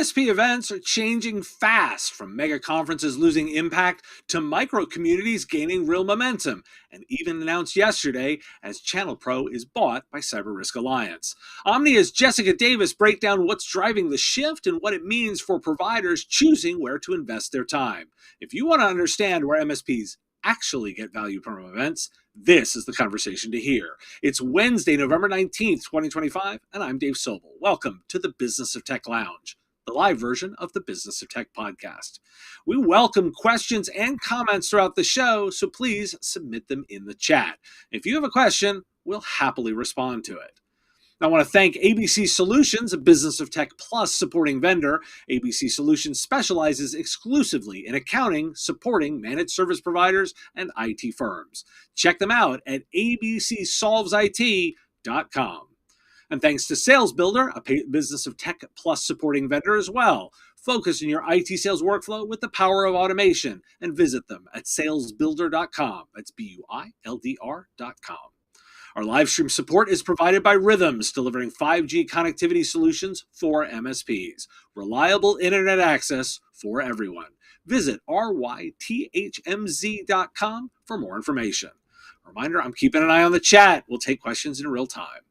MSP events are changing fast, from mega conferences losing impact to micro communities gaining real momentum, and even announced yesterday as Channel Pro is bought by Cyber Risk Alliance. Omdia's Jessica Davis break down what's driving the shift and what it means for providers choosing where to invest their time. If you want to understand where MSPs actually get value from events, this is the conversation to hear. It's Wednesday, November 19th, 2025, and I'm Dave Sobel. Welcome to the Business of Tech Lounge, the live version of the Business of Tech podcast. We welcome questions and comments throughout the show, so please submit them in the chat. If you have a question, we'll happily respond to it. I want to thank ABC Solutions, a Business of Tech Plus supporting vendor. ABC Solutions specializes exclusively in accounting, supporting managed service providers and IT firms. Check them out at abcsolvesit.com. And thanks to Sales Builder, a Business of Tech Plus supporting vendor as well. Focus on your IT sales workflow with the power of automation and visit them at salesbuilder.com. That's BUILDR.com. Our live stream support is provided by Rhythms, delivering 5G connectivity solutions for MSPs. Reliable internet access for everyone. Visit rythmz.com for more information. Reminder, I'm keeping an eye on the chat. We'll take questions in real time.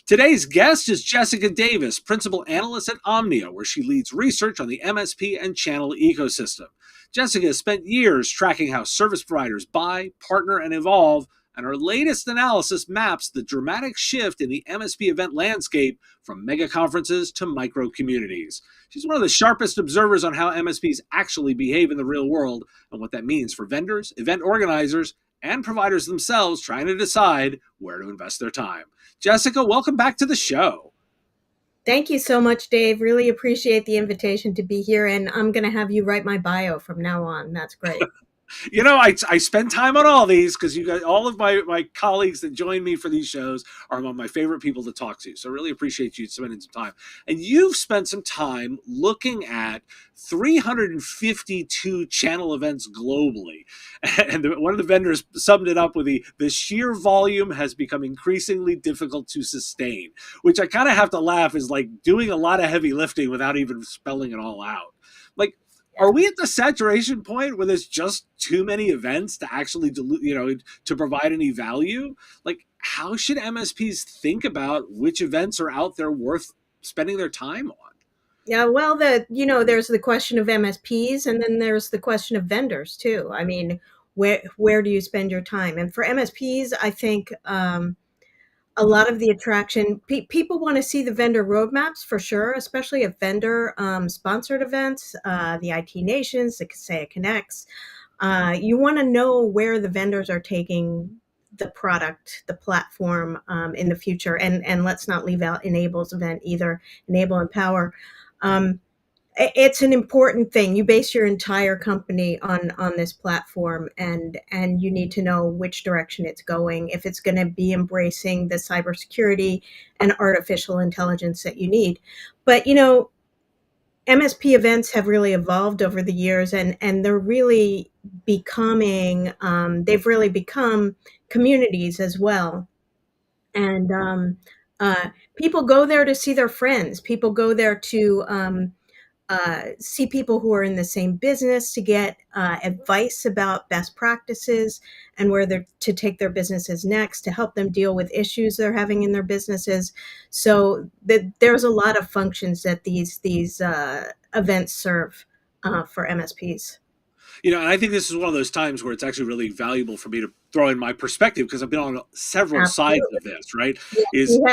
Today's guest is Jessica Davis, Principal Analyst at Omdia, where she leads research on the MSP and channel ecosystem. Jessica has spent years tracking how service providers buy, partner, and evolve, and our latest analysis maps the dramatic shift in the MSP event landscape from mega conferences to micro communities. She's one of the sharpest observers on how MSPs actually behave in the real world and what that means for vendors, event organizers, and providers themselves trying to decide where to invest their time. Jessica, welcome back to the show. Thank you so much, Dave. Really appreciate the invitation to be here, and I'm going to have you write my bio from now on. That's great. You know, I spend time on all these because you guys, all of my colleagues that join me for these shows are among my favorite people to talk to. So I really appreciate you spending some time. And you've spent some time looking at 352 channel events globally. And one of the vendors summed it up with the sheer volume has become increasingly difficult to sustain, which I kind of have to laugh is like doing a lot of heavy lifting without even spelling it all out. Like, are we at the saturation point where there's just too many events to actually to provide any value? Like, how should MSPs think about which events are out there worth spending their time on? Yeah, well, there's the question of MSPs, and then there's the question of vendors too. I mean, where do you spend your time? And for MSPs, I think a lot of the attraction, people want to see the vendor roadmaps for sure, especially at vendor sponsored events, the IT Nations, the Kaseya Connects. You want to know where the vendors are taking the product, the platform in the future. And let's not leave out Enable's event either, Enable and Power. It's an important thing. You base your entire company on this platform, and you need to know which direction it's going, if it's going to be embracing the cybersecurity and artificial intelligence that you need. But, MSP events have really evolved over the years, and they're really becoming, they've really become communities as well. And people go there to see their friends. People go there to see people who are in the same business, to get advice about best practices and where they're to take their businesses next, to help them deal with issues they're having in their businesses. So there's a lot of functions that these events serve for MSPs. And I think this is one of those times where it's actually really valuable for me to throw in my perspective, because I've been on several sides of this, right? Yeah.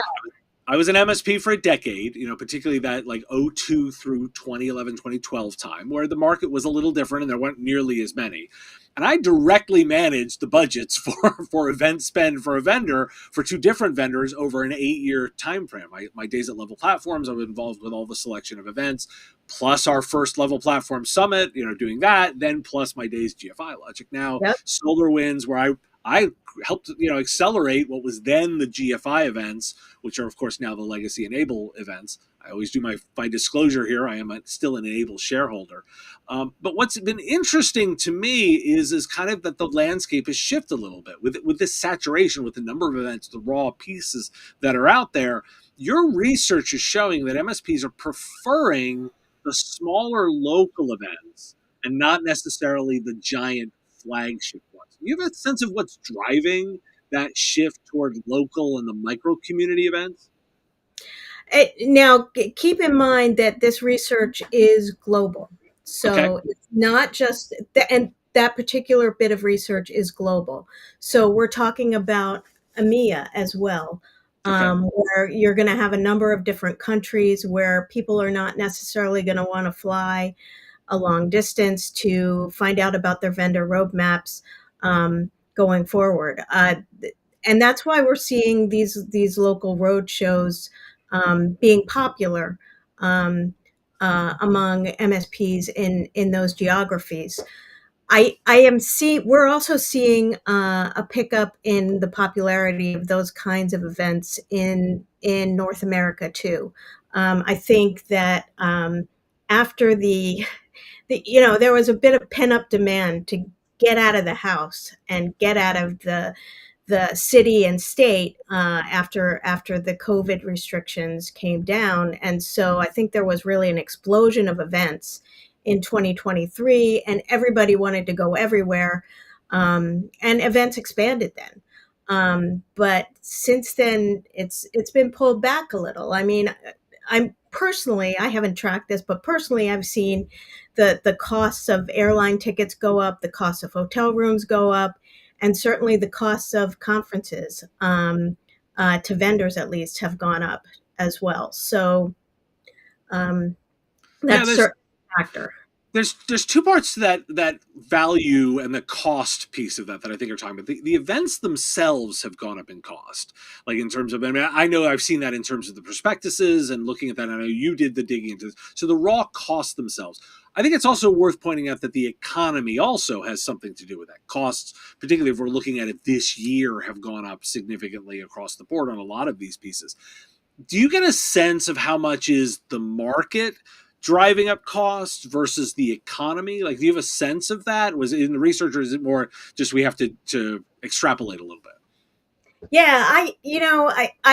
I was an MSP for a decade, particularly that like 02 through 2011, 2012 time, where the market was a little different and there weren't nearly as many. And I directly managed the budgets for event spend for a vendor, for two different vendors over an 8-year time frame. My days at Level Platforms, I was involved with all the selection of events, plus our first Level Platform Summit, doing that, then plus my days GFI Logic Now, Yep. SolarWinds, where I helped accelerate what was then the GFI events, which are of course now the legacy Enable events. I always do my disclosure here. I am still an Enable shareholder. But what's been interesting to me is kind of that the landscape has shifted a little bit with this saturation, with the number of events, the raw pieces that are out there. Your research is showing that MSPs are preferring the smaller local events and not necessarily the giant flagship ones. Do you have a sense of what's driving that shift toward local and the micro community events? Now, keep in mind that this research is global. Okay. So it's not just, and that particular bit of research is global. So we're talking about EMEA as well, Okay. where you're going to have a number of different countries where people are not necessarily going to want to fly a long distance to find out about their vendor roadmaps going forward. And that's why we're seeing these local road shows being popular among MSPs in those geographies. I am see we're also seeing a pickup in the popularity of those kinds of events in North America too. I think that after there was a bit of pent up demand to get out of the house and get out of the city and state after the COVID restrictions came down, and so I think there was really an explosion of events in 2023, and everybody wanted to go everywhere, and events expanded then. But since then, it's been pulled back a little. I mean, I haven't tracked this, but personally, I've seen the costs of airline tickets go up, the costs of hotel rooms go up, and certainly the costs of conferences to vendors at least have gone up as well. So um, Yeah, that's certainly a factor. there's two parts to that value and the cost piece of that I think are talking about. The events themselves have gone up in cost, like in terms of. I mean, I know I've seen that in terms of the prospectuses and looking at that. I know you did the digging into this. So the raw costs themselves. I think it's also worth pointing out that the economy also has something to do with that. Costs, particularly if we're looking at it this year, have gone up significantly across the board on a lot of these pieces. Do you get a sense of how much is the market driving up costs versus the economy? Like, do you have a sense of that? Was it in the research, or is it more just we have to extrapolate a little bit? Yeah, I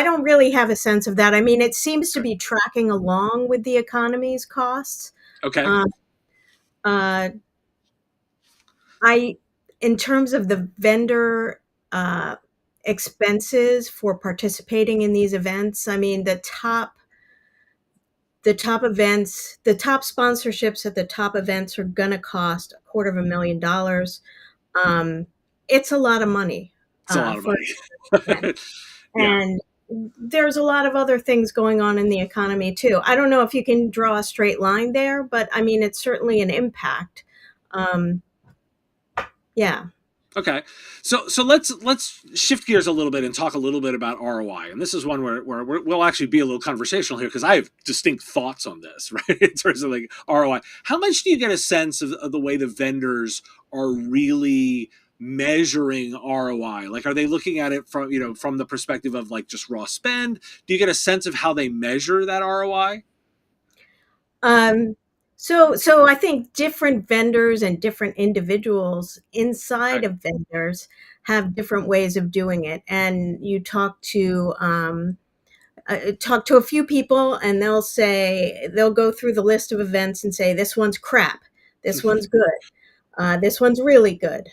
don't really have a sense of that. I mean, it seems to Okay. be tracking along with the economy's costs. Okay. Um, uh, I, in terms of the vendor uh, expenses for participating in these events, I mean, the top events, the top sponsorships at the top events are going to cost $250,000. Um, it's a lot of money It's a lot of for an event. money. Yeah. And there's a lot of other things going on in the economy too. I don't know if you can draw a straight line there, but I mean, it's certainly an impact. Um, yeah. Okay, so let's shift gears a little bit and talk a little bit about ROI. And this is one where we'll actually be a little conversational here because I have distinct thoughts on this, right? In terms of like ROI, how much do you get a sense of the way the vendors are really measuring ROI? Like, are they looking at it from the perspective of like just raw spend? Do you get a sense of how they measure that ROI? Um, so I think different vendors and different individuals inside Okay. of vendors have different ways of doing it. And you talk to a few people, and they'll go through the list of events and say this one's crap, this one's good, this one's really good,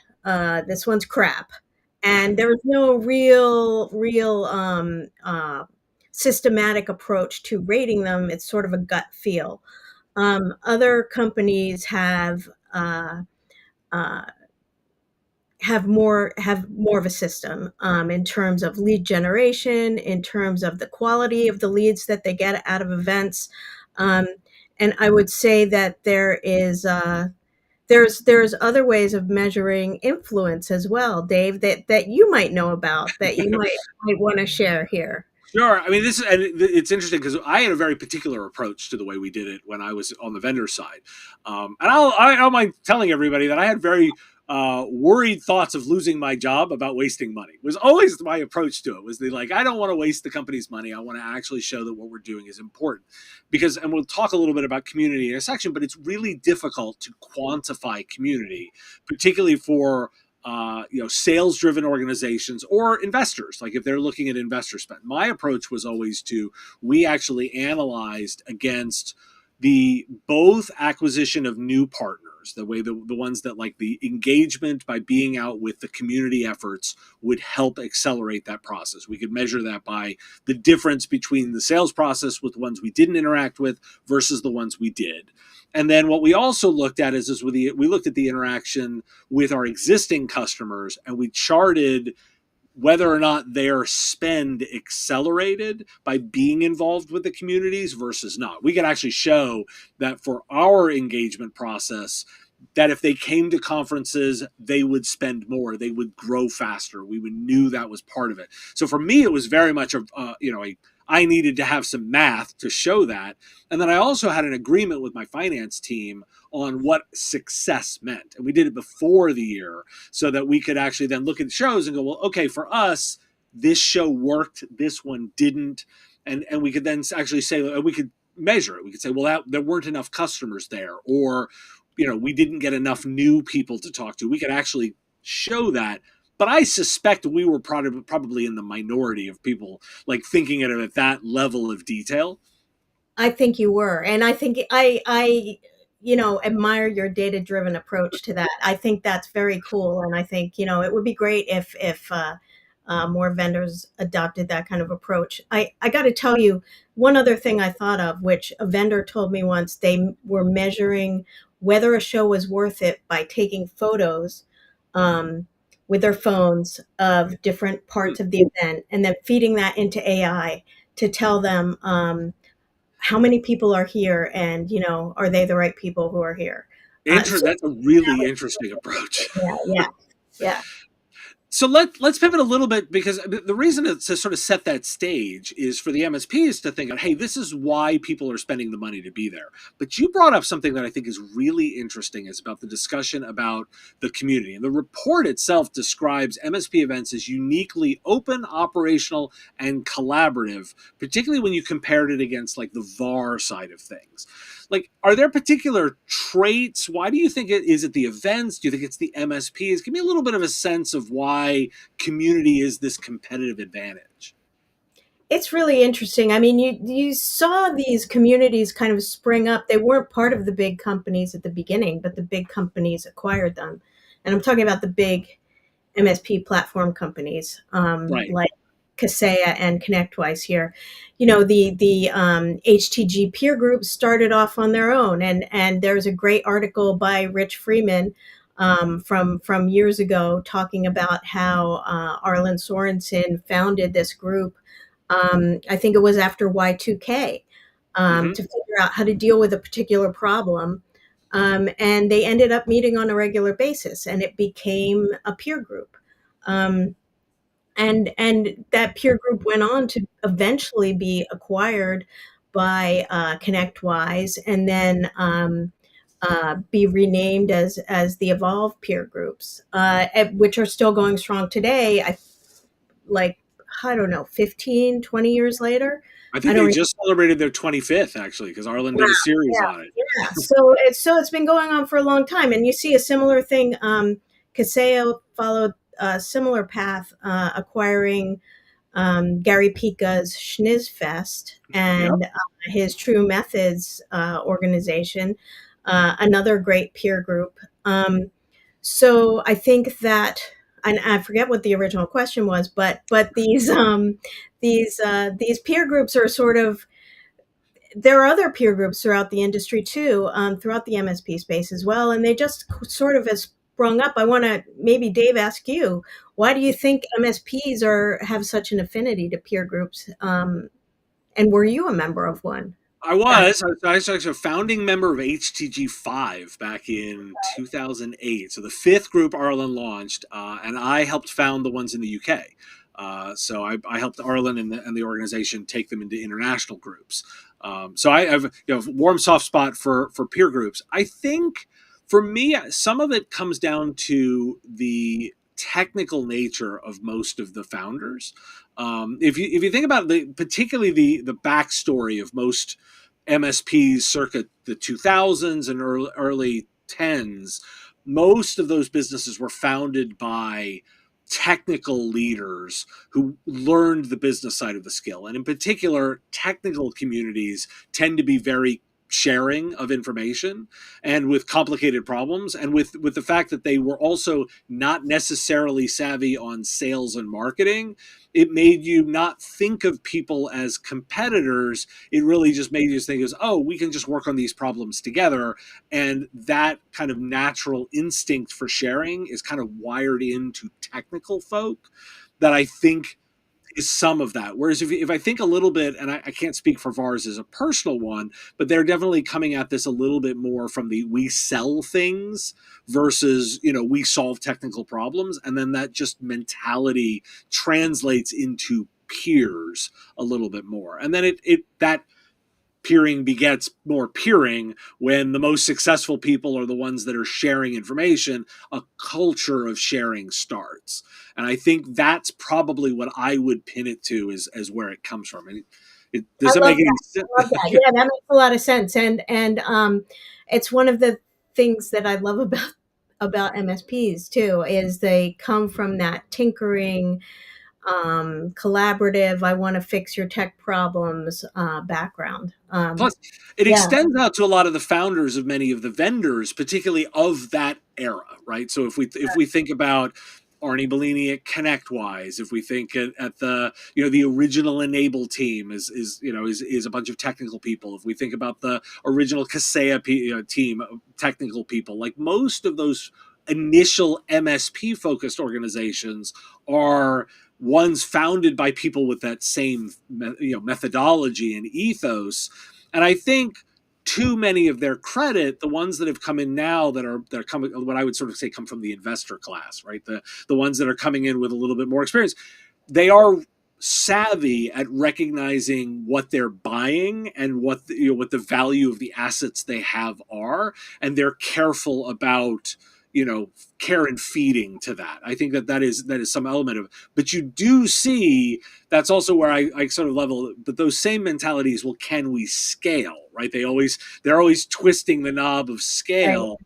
this one's crap, and there is no real systematic approach to rating them. It's sort of a gut feel. Other companies uh, uh, have more of a system in terms of lead generation, in terms of the quality of the leads that they get out of events, um, and I would say that there's other ways of measuring influence as well, Dave, that you might know about, that you might want to share here. Sure. I mean, it's interesting because I had a very particular approach to the way we did it when I was on the vendor side, and I don't mind telling everybody that I had very worried thoughts of losing my job about wasting money. It was always my approach to it. Was the like I don't want to waste the company's money. I want to actually show that what we're doing is important because, and we'll talk a little bit about community in a section, but it's really difficult to quantify community, particularly for sales driven organizations or investors, like if they're looking at investor spend. My approach was always we actually analyzed against the both acquisition of new partners, the way the ones that like the engagement by being out with the community efforts would help accelerate that process. We could measure that by the difference between the sales process with the ones we didn't interact with versus the ones we did. And then what we also looked at is we looked at the interaction with our existing customers, and we charted whether or not their spend accelerated by being involved with the communities versus not. We could actually show that for our engagement process, that if they came to conferences, they would spend more, they would grow faster. We knew that was part of it. So for me, it was very much I needed to have some math to show that. And then I also had an agreement with my finance team on what success meant. And we did it before the year so that we could actually then look at the shows and go, well, okay, for us, this show worked, this one didn't. And we could then actually say, we could measure it. We could say, well, there weren't enough customers there, or, we didn't get enough new people to talk to. We could actually show that. But I suspect we were probably in the minority of people like thinking of it at that level of detail. I think you were, and I think I admire your data-driven approach to that. I think that's very cool, and I think it would be great if more vendors adopted that kind of approach. I got to tell you one other thing I thought of, which a vendor told me once. They were measuring whether a show was worth it by taking photos um, with their phones of different parts of the event, and then feeding that into AI to tell them. How many people are here, and are they the right people who are here? So That's a really interesting approach. yeah, yeah, yeah. So let's pivot a little bit, because the reason to sort of set that stage is for the MSPs to think, hey, this is why people are spending the money to be there. But you brought up something that I think is really interesting, is about the discussion about the community. And the report itself describes MSP events as uniquely open, operational, and collaborative, particularly when you compared it against like the VAR side of things. Like, are there particular traits? Why do you think is it the events? Do you think it's the MSPs? Give me a little bit of a sense of why community is this competitive advantage. It's really interesting. I mean, you saw these communities kind of spring up. They weren't part of the big companies at the beginning, but the big companies acquired them. And I'm talking about the big MSP platform companies, Right. like Kaseya and ConnectWise here. The HTG peer groups started off on their own, and there's a great article by Rich Freeman from years ago talking about how Arlen Sorensen founded this group. I think it was after Y2K, Mm-hmm. to figure out how to deal with a particular problem. And they ended up meeting on a regular basis, and it became a peer group. Um, and that peer group went on to eventually be acquired by ConnectWise, and then be renamed as the Evolve peer groups, which are still going strong today. Like I don't know, 15, 20 years later. I I think don't they remember. just celebrated their 25th, actually, because Arlen Wow. did a series Yeah. on it. Yeah. So it's been going on for a long time, and you see a similar thing. Kaseya followed a similar path, acquiring Gary Pica's Schnizzfest Yep. and his True Methods organization, another great peer group. So I think that, and I forget what the original question was, but these peer groups are sort of, there are other peer groups throughout the industry too, throughout the MSP space as well, and they just sort of has sprung up. I want to maybe Dave ask you, why do you think MSPs have such an affinity to peer groups? And were you a member of one I back? was. I was actually a founding member of HTG5 back in 2008. So the fifth group Arlen launched, and I helped found the ones in the UK. So I helped Arlen and the organization take them into international groups. So I have warm soft spot for peer groups. I think for me, some of it comes down to the technical nature of most of the founders. If you think about particularly the backstory of most MSPs circa the 2000s and early 10s, most of those businesses were founded by technical leaders who learned the business side of the skill. And in particular, technical communities tend to be very sharing of information and with complicated problems, and with the fact that they were also not necessarily savvy on sales and marketing. It made you not think of people as competitors. It really just made you think as, oh, we can just work on these problems together. And that kind of natural instinct for sharing is kind of wired into technical folk that I think is some of that. Whereas if I think a little bit, and I can't speak for VARs as a personal one, but they're definitely coming at this a little bit more from the we sell things versus, we solve technical problems. And then that just mentality translates into peers a little bit more. And then that peering begets more peering. When the most successful people are the ones that are sharing information, a culture of sharing starts. And I think that's probably what I would pin it to as where it comes from. And I does that love make any that. sense? I love that. Yeah, that makes a lot of sense. And it's one of the things that I love about MSPs too, is they come from that tinkering, collaborative, I want to fix your tech problems background. Plus, it Yeah, extends out to a lot of the founders of many of the vendors, particularly of that era, right? So if we think about Arnie Bellini at ConnectWise, if we think at the the original Enable team is a bunch of technical people. If we think about the original Kaseya team of technical people, like most of those initial MSP focused organizations are ones founded by people with that same methodology and ethos. And I think, too many of their credit, the ones that have come in now that are coming, what I would sort of say come from the investor class, right? The ones that are coming in with a little bit more experience, they are savvy at recognizing what they're buying and what the value of the assets they have are, and they're careful about care and feeding to that. I think that is some element of it. But you do see that's also where I sort of level. But those same mentalities, well, can we scale? Right? They're always twisting the knob of right. scale,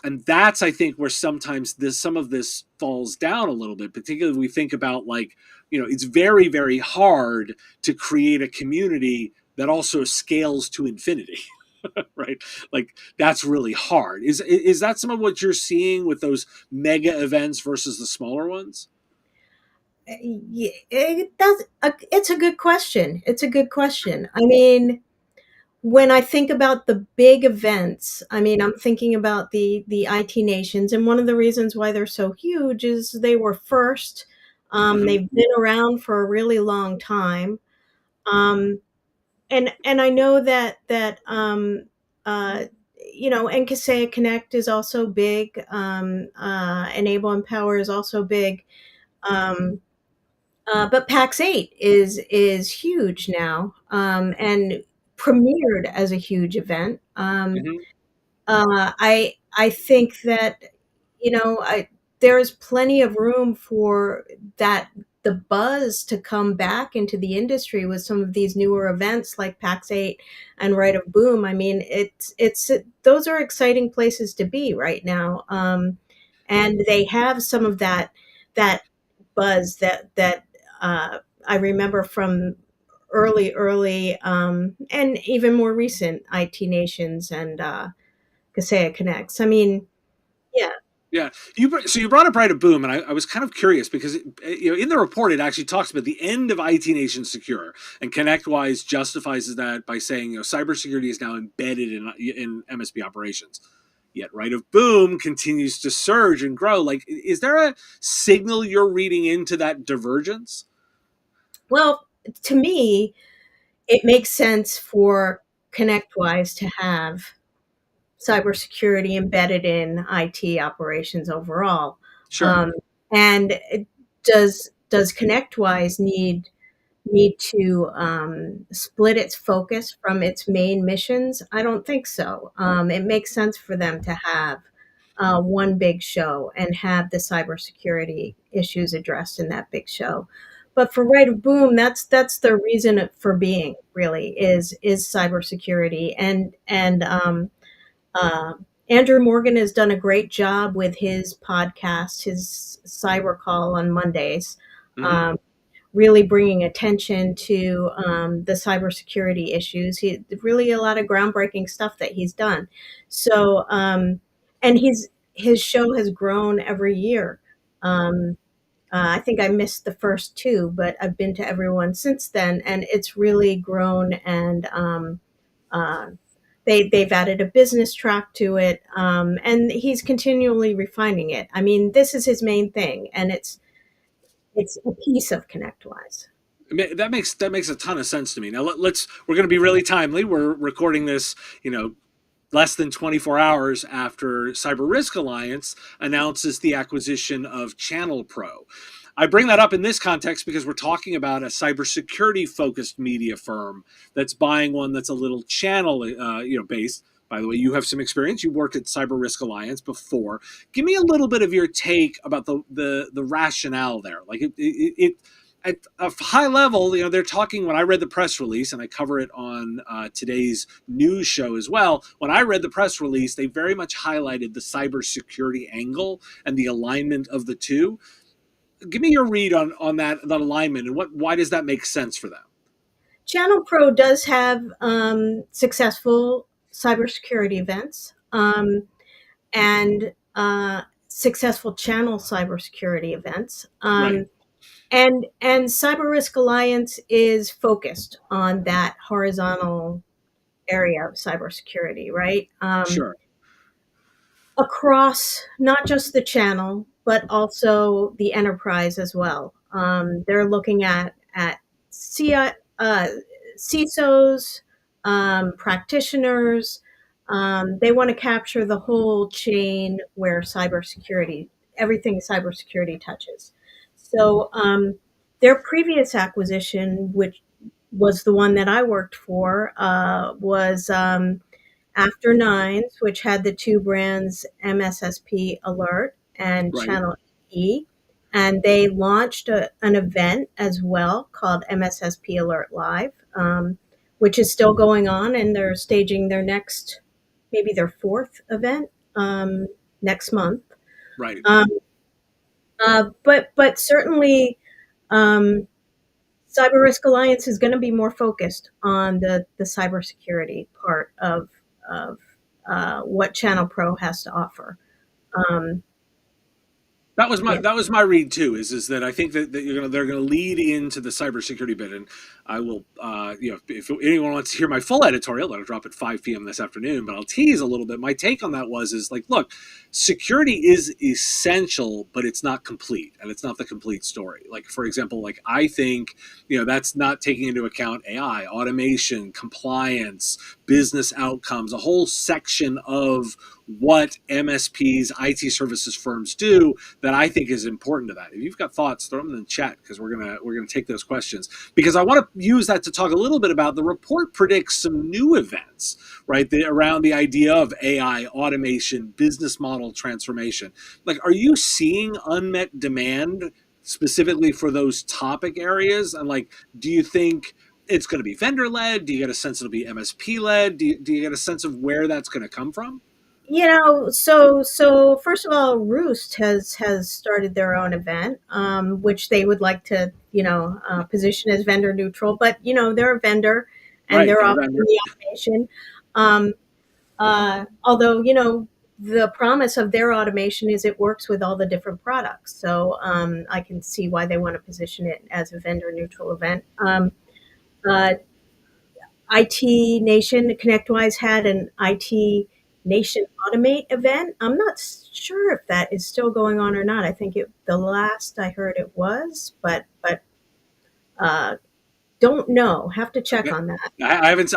and that's, I think, where sometimes some of this falls down a little bit. Particularly if we think about, like, it's very, very hard to create a community that also scales to infinity. Right? Like, that's really hard. Is that some of what you're seeing with those mega events versus the smaller ones? Yeah, it does. It's a good question. It's a good question. I mean, when I think about the big events, I mean, I'm thinking about the IT nations, and one of the reasons why they're so huge is they were first. Mm-hmm. They've been around for a really long time, um, and I know uh, and Kaseya Connect is also big. Enable and Power is also big. Um, but PAX 8 is huge now, and premiered as a huge event. Mm-hmm. I think that there's plenty of room for that the buzz to come back into the industry with some of these newer events like PAX 8 and Right of Boom. I mean, it's those are exciting places to be right now, and they have some of that buzz that I remember from early, and even more recent IT nations and Kaseya Connects. I mean, yeah. Yeah, so you brought up Right of Boom, and I was kind of curious because in the report it actually talks about the end of IT Nation Secure, and ConnectWise justifies that by saying cybersecurity is now embedded in MSP operations. Yet Right of Boom continues to surge and grow. Like, is there a signal you're reading into that divergence? Well, to me, it makes sense for ConnectWise to have cybersecurity embedded in IT operations overall. Sure. Um, and does ConnectWise need to split its focus from its main missions? I don't think so. It makes sense for them to have one big show and have the cybersecurity issues addressed in that big show. But for Right of Boom, that's the reason for being, really, is cybersecurity. And uh, Andrew Morgan has done a great job with his podcast, his Cyber Call on Mondays. Mm-hmm. Um, really bringing attention to the cybersecurity issues. He really a lot of groundbreaking stuff that he's done. So, and his show has grown every year. Um, I think I missed the first two, but I've been to everyone since then, and it's really grown. And uh, they've added a business track to it, and he's continually refining it. I mean, this is his main thing, and it's a piece of ConnectWise. That makes a ton of sense to me. Now we're going to be really timely. We're recording this, less than 24 hours after Cyber Risk Alliance announces the acquisition of Channel Pro. I bring that up in this context because we're talking about a cybersecurity focused media firm that's buying one that's a little channel based. By the way, you have some experience. You worked at Cyber Risk Alliance before. Give me a little bit of your take about the rationale there. Like it at a high level, they're talking. When I read the press release, and I cover it on today's news show as well, when I read the press release, they very much highlighted the cybersecurity angle and the alignment of the two. Give me your read on that alignment, and why does that make sense for them? Channel Pro does have successful cybersecurity events, and successful channel cybersecurity events. Right. And Cyber Risk Alliance is focused on that horizontal area of cybersecurity, right? Sure. Across not just the channel, but also the enterprise as well. They're looking at CISOs, practitioners. They want to capture the whole chain where cybersecurity, everything cybersecurity touches. So their previous acquisition, which was the one that I worked for, was After Nines, which had the two brands MSSP Alert and Right. Channel E. And they launched an event as well called MSSP Alert Live, which is still going on. And they're staging their next, maybe their fourth event next month. Right. Um, but certainly, um, Cyber Risk Alliance is going to be more focused on the cybersecurity part of what Channel Pro has to offer. Um, yeah, That was my read too. Is that I think that they're gonna lead into the cybersecurity bit, and I will if anyone wants to hear my full editorial, that'll drop at 5 p.m. this afternoon. But I'll tease a little bit. My take on that is like, look, security is essential, but it's not complete, and it's not the complete story. Like for example, like I think that's not taking into account AI, automation, compliance, business outcomes, a whole section of what MSPs, IT services firms do that I think is important to that. If you've got thoughts, throw them in the chat because we're gonna take those questions because I want to use that to talk a little bit about the report predicts some new events, right? Around the idea of AI, automation, business model transformation. Like, are you seeing unmet demand specifically for those topic areas? And like, do you think it's going to be vendor led? Do you get a sense it'll be MSP led? Do you get a sense of where that's going to come from? so first of all, Roost has started their own event, which they would like to position as vendor neutral, but they're a vendor and Right, they're they're a offering vendor. the automation. Um, Although the promise of their automation is it works with all the different products, so I can see why they want to position it as a vendor neutral event. Uh, IT Nation ConnectWise had an IT Nation Automate event. I'm not sure if that is still going on or not. I think the last I heard it was, but uh, don't know. Have to check Okay. on that.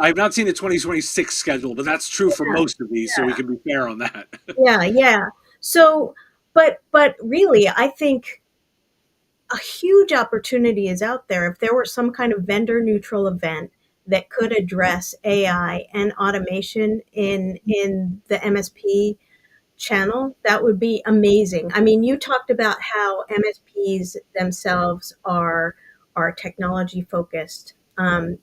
I've not seen the 2026 schedule, but that's true for most of these, so we Yeah, can be fair on that. yeah. So, but really, I think a huge opportunity is out there if there were some kind of vendor neutral event that could address AI and automation in the MSP channel. That would be amazing. I mean, you talked about how MSPs themselves are technology focused.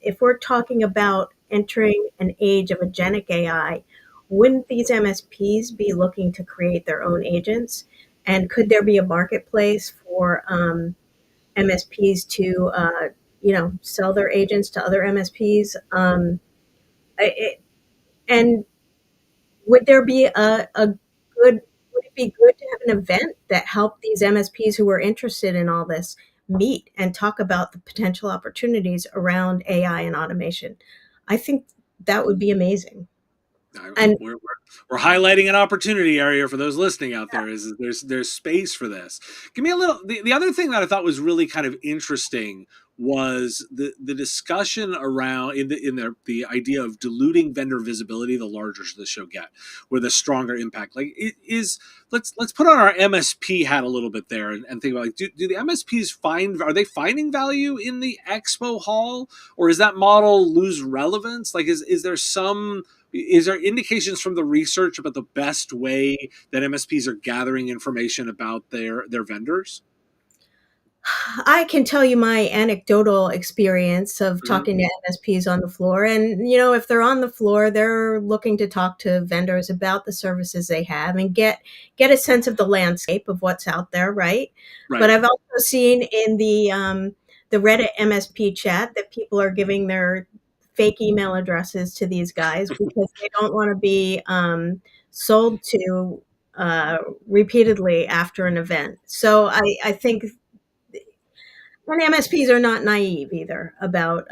If we're talking about entering an age of agentic AI, wouldn't these MSPs be looking to create their own agents? And could there be a marketplace MSPs to sell their agents to other MSPs. And would there be a good would it be good to have an event that helped these MSPs who are interested in all this meet and talk about the potential opportunities around AI and automation? I think that would be amazing. And We're highlighting an opportunity area for those listening out there. Is there's space for this? Give me a little. The other thing that I thought was really kind of interesting was the discussion around the idea of diluting vendor visibility the larger the show get, with a stronger impact. Like it is. Let's put on our MSP hat a little bit there and think about, like, do the MSPs are they finding value in the expo hall, or is that model lose relevance? Like is there indications from the research about the best way that MSPs are gathering information about their vendors? I can tell you my anecdotal experience of Mm-hmm. talking to MSPs on the floor. And, if they're on the floor, they're looking to talk to vendors about the services they have and get a sense of the landscape of what's out there, right? But Right. I've also seen in the Reddit MSP chat that people are giving their fake email addresses to these guys because they don't want to be sold to repeatedly after an event. So I think, and MSPs are not naive either about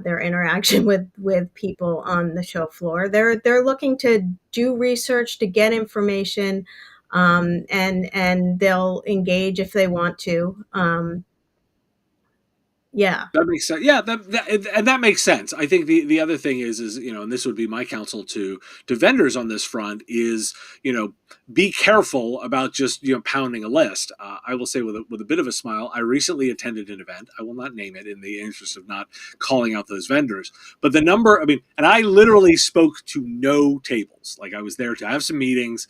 their interaction with people on the show floor. They're looking to do research to get information, and they'll engage if they want to. Yeah, That makes sense. Yeah, and that makes sense. I think the other thing is and this would be my counsel to vendors on this front is, be careful about just pounding a list. I will say with a bit of a smile, I recently attended an event. I will not name it in the interest of not calling out those vendors, but the number. I mean, and I literally spoke to no tables. Like, I was there to have some meetings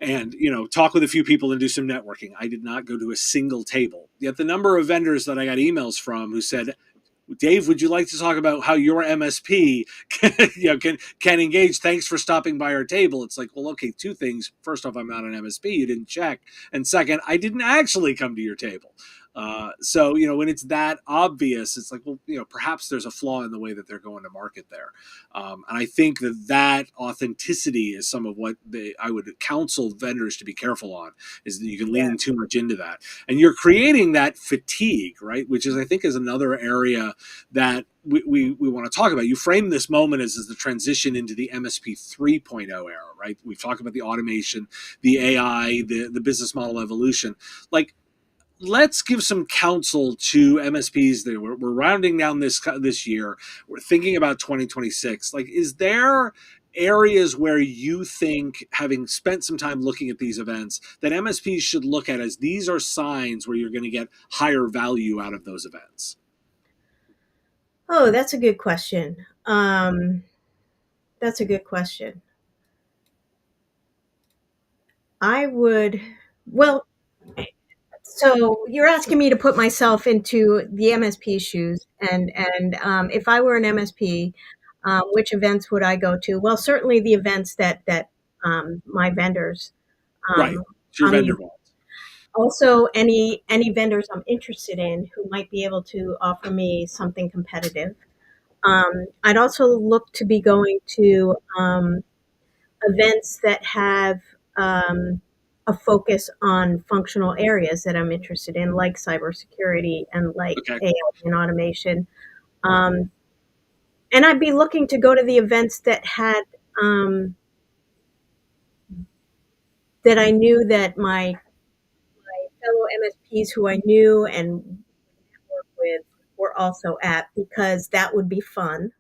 and talk with a few people and do some networking. I did not go to a single table. Yet the number of vendors that I got emails from who said, Dave, would you like to talk about how your MSP can engage? Thanks for stopping by our table. It's like, well, okay, two things. First off, I'm not an MSP. You didn't check. And second, I didn't actually come to your table. So when it's that obvious, it's like, well, perhaps there's a flaw in the way that they're going to market there. And I think that authenticity is some of what I would counsel vendors to be careful on, is that you can yeah, lean too much into that. And you're creating that fatigue, right? Which is, I think, is another area that we want to talk about. You frame this moment as the transition into the MSP 3.0 era, right? We've talked about the automation, the AI, the business model evolution. Like, let's give some counsel to MSPs. We're rounding down this year. We're thinking about 2026. Like, is there areas where you think, having spent some time looking at these events, that MSPs should look at as these are signs where you're going to get higher value out of those events? Oh, that's a good question. That's a good question. I would, well, so you're asking me to put myself into the MSP shoes, and if I were an MSP, which events would I go to? Well, certainly the events that my vendors. Right. Um, It's your I vendor mean, vault. also any vendors I'm interested in who might be able to offer me something competitive. I'd also look to be going to events that have a focus on functional areas that I'm interested in, like cybersecurity and like Okay. AI and automation. Um, and I'd be looking to go to the events that had that I knew that my fellow MSPs who I knew and worked with were also at, because that would be fun.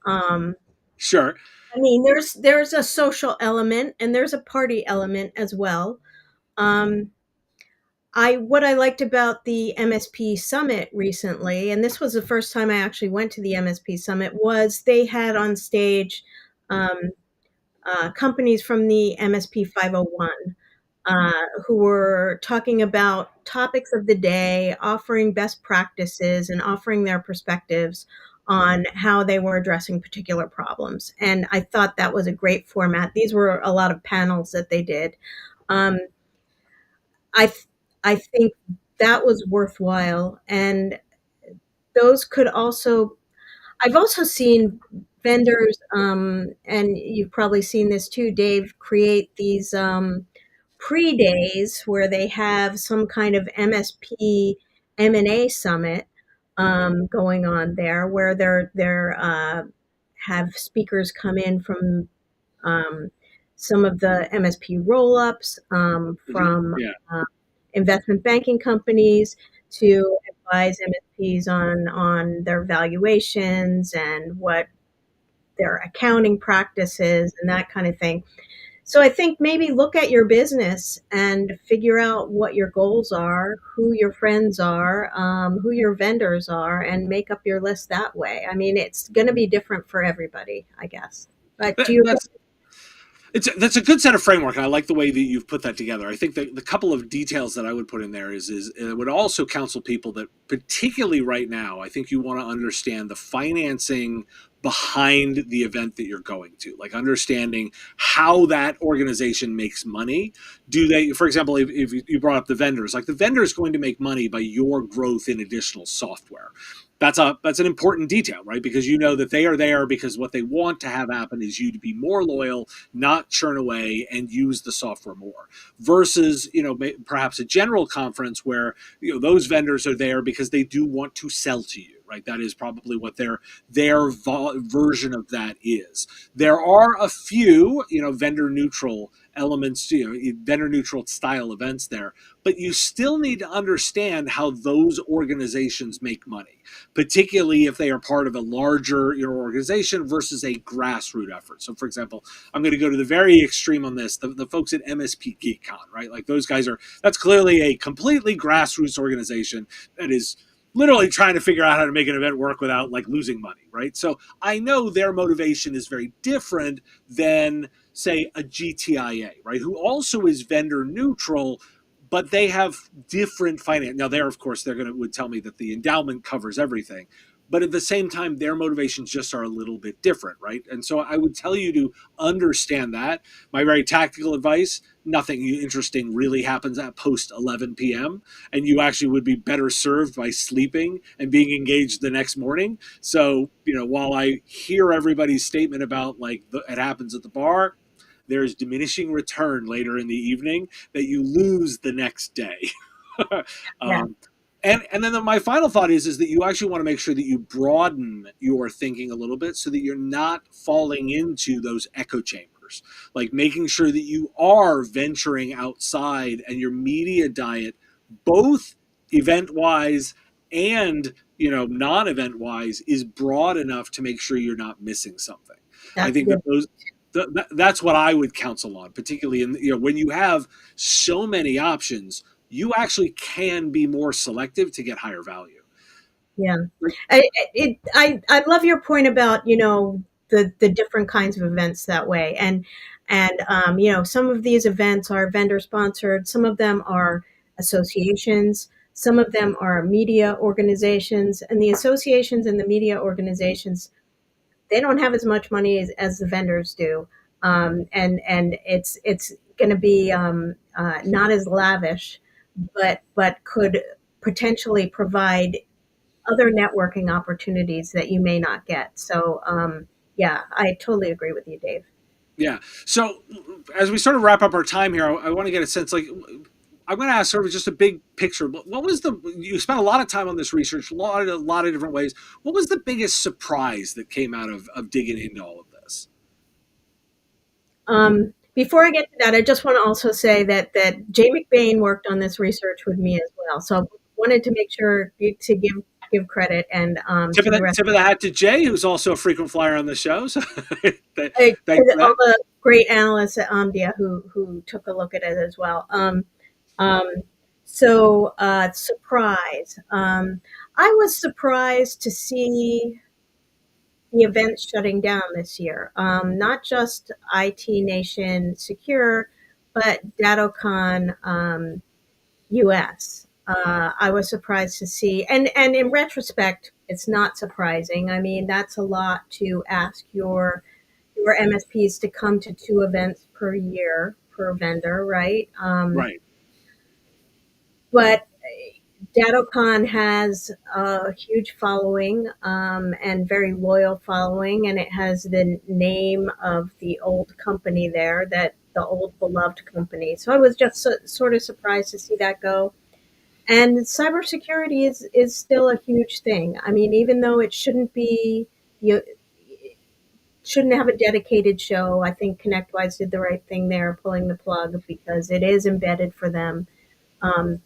Um, Sure. I mean, there's a social element and there's a party element as well. Um, I what I liked about the MSP summit recently, and this was the first time I actually went to the MSP summit, was they had on stage um, companies from the MSP 501 who were talking about topics of the day, offering best practices, and offering their perspectives on how they were addressing particular problems. And I thought that was a great format. These were a lot of panels that they did. Um, I th- I think that was worthwhile. And those could also, I've also seen vendors, and you've probably seen this too, Dave, create these pre-days where they have some kind of MSP M&A summit going on there, where they're have speakers come in from um, some of the MSP roll-ups, from Yeah. uh, investment banking companies to advise MSPs on their valuations and what their accounting practices and that kind of thing. So I think maybe look at your business and figure out what your goals are, who your friends are, who your vendors are, and make up your list that way. I mean, it's going to be different for everybody, I guess. But do you That's that's a good set of framework, and I like the way that you've put that together. I think that the couple of details that I would put in there is it would also counsel people that, particularly right now, I think you want to understand the financing behind the event that you're going to, like understanding how that organization makes money. Do they, for example, if you brought up the vendors, like the vendor is going to make money by your growth in additional software. That's an important detail, right? Because you know that they are there because what they want to have happen is you to be more loyal, not churn away and use the software more, versus perhaps a general conference where those vendors are there because they do want to sell to you, right? That is probably what their version of that is. There are a few vendor neutral elements, vendor neutral style events there, but you still need to understand how those organizations make money, particularly if they are part of a larger organization versus a grassroots effort. So, for example, I'm going to go to the very extreme on this. The folks at MSP GeekCon, right? Like those guys that's clearly a completely grassroots organization that is literally trying to figure out how to make an event work without like losing money, right? So I know their motivation is very different than, say, a GTIA, right? Who also is vendor neutral, but they have different finance. Now, of course, would tell me that the endowment covers everything, but at the same time, their motivations just are a little bit different, right? And so I would tell you to understand that. My very tactical advice: nothing interesting really happens at post 11 p.m., and you actually would be better served by sleeping and being engaged the next morning. So, while I hear everybody's statement about like it happens at the bar, there's diminishing return later in the evening that you lose the next day. Yeah, um, and then my final thought is that you actually want to make sure that you broaden your thinking a little bit so that you're not falling into those echo chambers, like making sure that you are venturing outside and your media diet, both event wise and non-event wise, is broad enough to make sure you're not missing something. I that's a think that good. that's what I would counsel on, particularly in when you have so many options, you actually can be more selective to get higher value. Yeah, I love your point about the different kinds of events that way, and some of these events are vendor sponsored, some of them are associations, some of them are media organizations, and the associations and the media organizations, they don't have as much money as the vendors do, and it's going to be not as lavish, but could potentially provide other networking opportunities that you may not get. So, yeah, I totally agree with you, Dave. Yeah. So as we sort of wrap up our time here, I want to get a sense, like, I'm going to ask sort of just a big picture. What was you spent a lot of time on this research, a lot of different ways. What was the biggest surprise that came out of digging into all of this? Before I get to that, I just want to also say that Jay McBain worked on this research with me as well. So I wanted to make sure to give credit and to the rest Tip of the hat to Jay, who's also a frequent flyer on the show. So thanks for to all that. the great analysts at Omdia who took a look at it as well. Um, surprise. I was surprised to see the events shutting down this year. Not just IT Nation Secure, but DattoCon US. I was surprised to see, and in retrospect, it's not surprising. I mean, that's a lot to ask your MSPs to come to two events per year per vendor, right? Right. But DattoCon has a huge following and very loyal following, and it has the name of the old company there, that the old beloved company. So I was just sort of surprised to see that go. And cybersecurity is still a huge thing. I mean, even though it shouldn't be, you shouldn't have a dedicated show, I think ConnectWise did the right thing there, pulling the plug, because it is embedded for them. Um,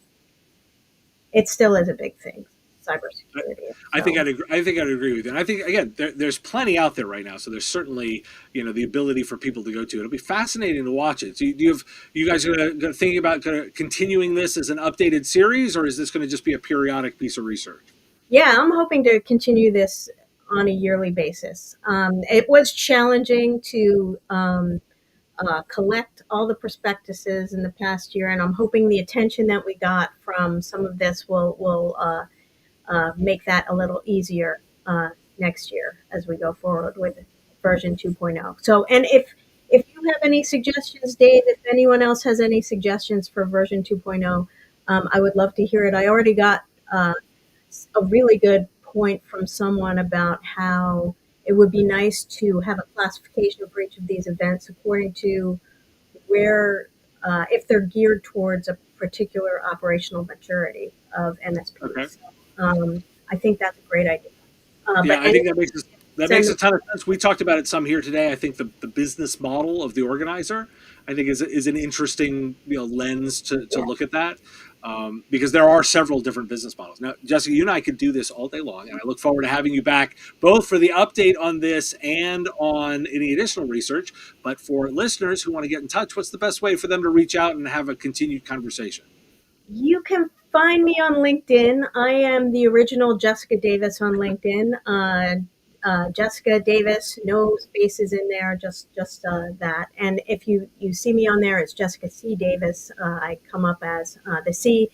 it still is a big thing, cybersecurity. I think So. I'd agree, I think I'd agree with you. And I think again, there's plenty out there right now, so there's certainly the ability for people to go to. It'll be fascinating to watch it. So you guys gonna thinking about continuing this as an updated series, or is this going to just be a periodic piece of research? Yeah, I'm hoping to continue this on a yearly basis. It was challenging to collect all the prospectuses in the past year, and I'm hoping the attention that we got from some of this will make that a little easier next year as we go forward with version 2.0. So, and if you have any suggestions, Dave, if anyone else has any suggestions for version 2.0, I would love to hear it. I already got a really good point from someone about how it would be nice to have a classification for each of these events according to where, if they're geared towards a particular operational maturity of Okay. MSPs. I think that's a great idea. Yeah, But I think anyway, that makes a ton of sense. We talked about it some here today. I think the business model of the organizer, I think, is an interesting lens to yeah, look at that, because there are several different business models. Now, Jessica, you and I could do this all day long, and I look forward to having you back both for the update on this and on any additional research. But for listeners who want to get in touch, what's the best way for them to reach out and have a continued conversation? you can find me on LinkedIn. I am the original Jessica Davis on LinkedIn. Jessica Davis, no spaces in there, just that. And if you see me on there, it's Jessica C. Davis. I come up as the C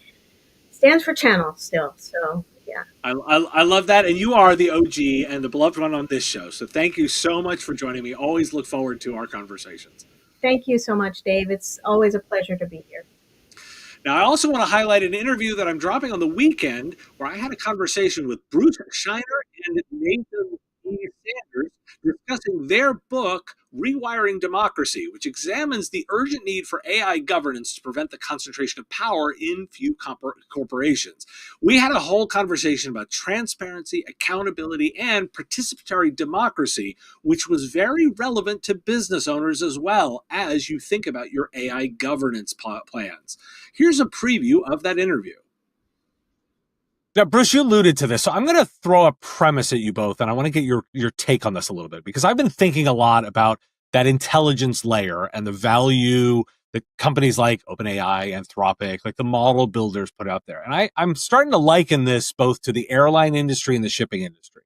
stands for channel still. So yeah. I love that. And you are the OG and the beloved one on this show. So thank you so much for joining me. Always look forward to our conversations. Thank you so much, Dave. It's always a pleasure to be here. Now, I also want to highlight an interview that I'm dropping on the weekend where I had a conversation with Bruce Shiner and Nathan E. Sanders discussing their book, Rewiring Democracy, which examines the urgent need for AI governance to prevent the concentration of power in few corporations. We had a whole conversation about transparency, accountability, and participatory democracy, which was very relevant to business owners as well as you think about your AI governance plans. Here's a preview of that interview. Now, Bruce, you alluded to this, so I'm going to throw a premise at you both, and I want to get your take on this a little bit, because I've been thinking a lot about that intelligence layer and the value that companies like OpenAI, Anthropic, like the model builders put out there. And I'm starting to liken this both to the airline industry and the shipping industry.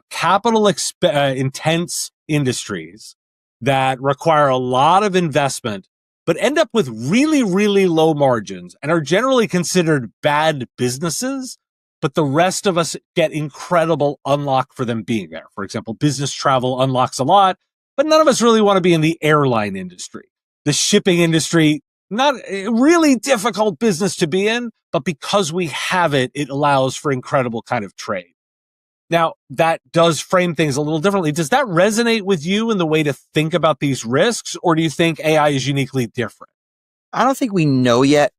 Capital intense industries that require a lot of investment but end up with really, really low margins and are generally considered bad businesses, but the rest of us get incredible unlock for them being there. For example, business travel unlocks a lot, but none of us really want to be in the airline industry. The shipping industry, not a really difficult business to be in, but because we have it, it allows for incredible kind of trade. Now, that does frame things a little differently. Does that resonate with you in the way to think about these risks, or do you think AI is uniquely different? I don't think we know yet.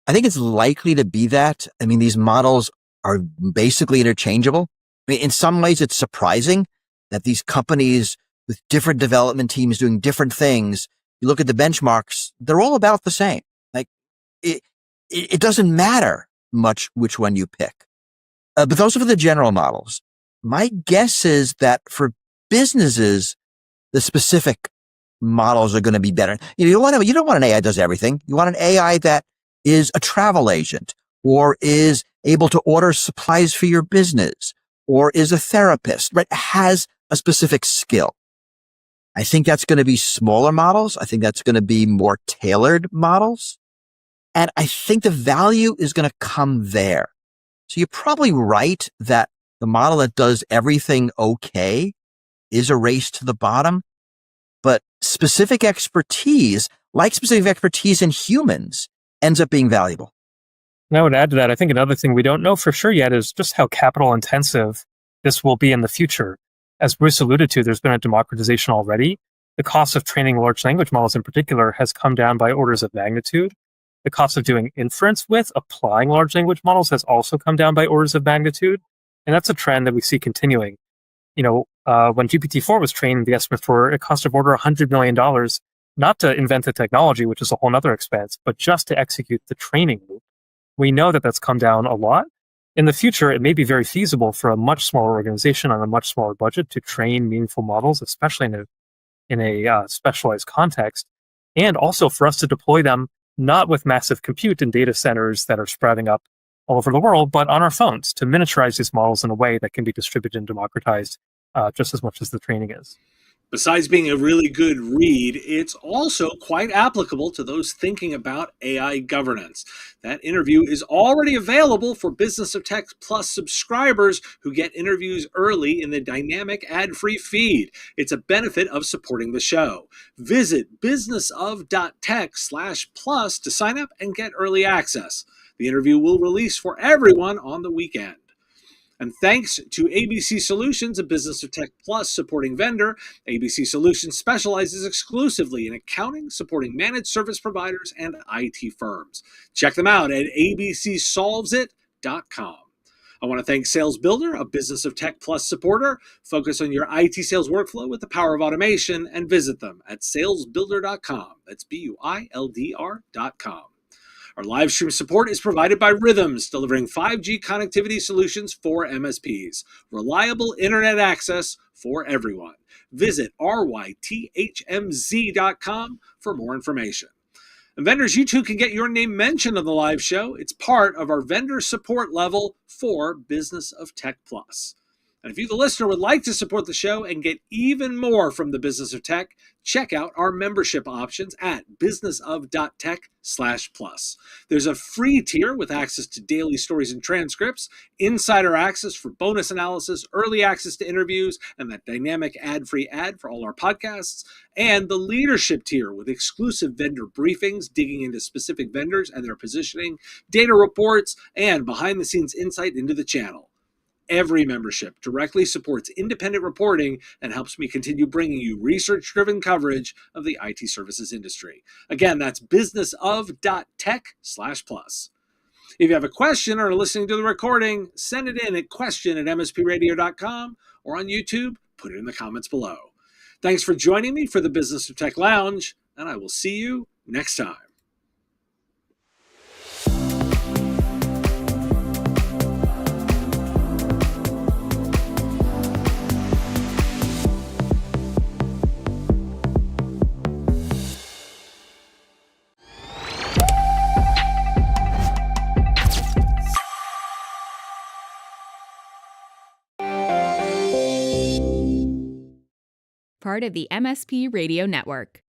I think it's likely to be that. I mean, these models are basically interchangeable. I mean, in some ways, it's surprising that these companies with different development teams doing different things, you look at the benchmarks, they're all about the same. Like, it doesn't matter much which one you pick. But those are for the general models. My guess is that for businesses, the specific models are going to be better. You don't want an AI that does everything. You want an AI that is a travel agent, or is able to order supplies for your business, or is a therapist, right? Has a specific skill. I think that's going to be smaller models. I think that's going to be more tailored models. And I think the value is going to come there. So you're probably right that the model that does everything okay is a race to the bottom, but specific expertise, like specific expertise in humans, ends up being valuable. And I would add to that, I think another thing we don't know for sure yet is just how capital intensive this will be in the future. As Bruce alluded to, there's been a democratization already. The cost of training large language models in particular has come down by orders of magnitude. The cost of doing inference with applying large language models has also come down by orders of magnitude. And that's a trend that we see continuing. When GPT-4 was trained, the estimates were a cost of order $100 million, not to invent the technology, which is a whole other expense, but just to execute the training loop. We know that that's come down a lot. In the future, it may be very feasible for a much smaller organization on a much smaller budget to train meaningful models, especially in a specialized context, and also for us to deploy them not with massive compute and data centers that are sprouting up all over the world, but on our phones to miniaturize these models in a way that can be distributed and democratized just as much as the training is. Besides being a really good read, it's also quite applicable to those thinking about AI governance. That interview is already available for Business of Tech Plus subscribers who get interviews early in the dynamic ad-free feed. It's a benefit of supporting the show. Visit businessof.tech/plus to sign up and get early access. The interview will release for everyone on the weekend. And thanks to ABC Solutions, a Business of Tech Plus supporting vendor, ABC Solutions specializes exclusively in accounting, supporting managed service providers and IT firms. Check them out at abcsolvesit.com. I want to thank Sales Builder, a Business of Tech Plus supporter. Focus on your IT sales workflow with the power of automation and visit them at salesbuilder.com. That's BUILDR.com. Our live stream support is provided by Rhythms, delivering 5G connectivity solutions for MSPs. Reliable internet access for everyone. Visit rythmz.com for more information. And vendors, you too can get your name mentioned on the live show. It's part of our vendor support level for Business of Tech Plus. And if you, the listener, would like to support the show and get even more from the Business of Tech, check out our membership options at businessof.tech/plus. There's a free tier with access to daily stories and transcripts, insider access for bonus analysis, early access to interviews, and that dynamic ad-free ad for all our podcasts, and the leadership tier with exclusive vendor briefings, digging into specific vendors and their positioning, data reports, and behind-the-scenes insight into the channel. Every membership directly supports independent reporting and helps me continue bringing you research-driven coverage of the IT services industry. Again, that's businessof.tech/plus. If you have a question or are listening to the recording, send it in at question@mspradio.com or on YouTube, put it in the comments below. Thanks for joining me for the Business of Tech Lounge, and I will see you next time. Part of the MSP Radio Network.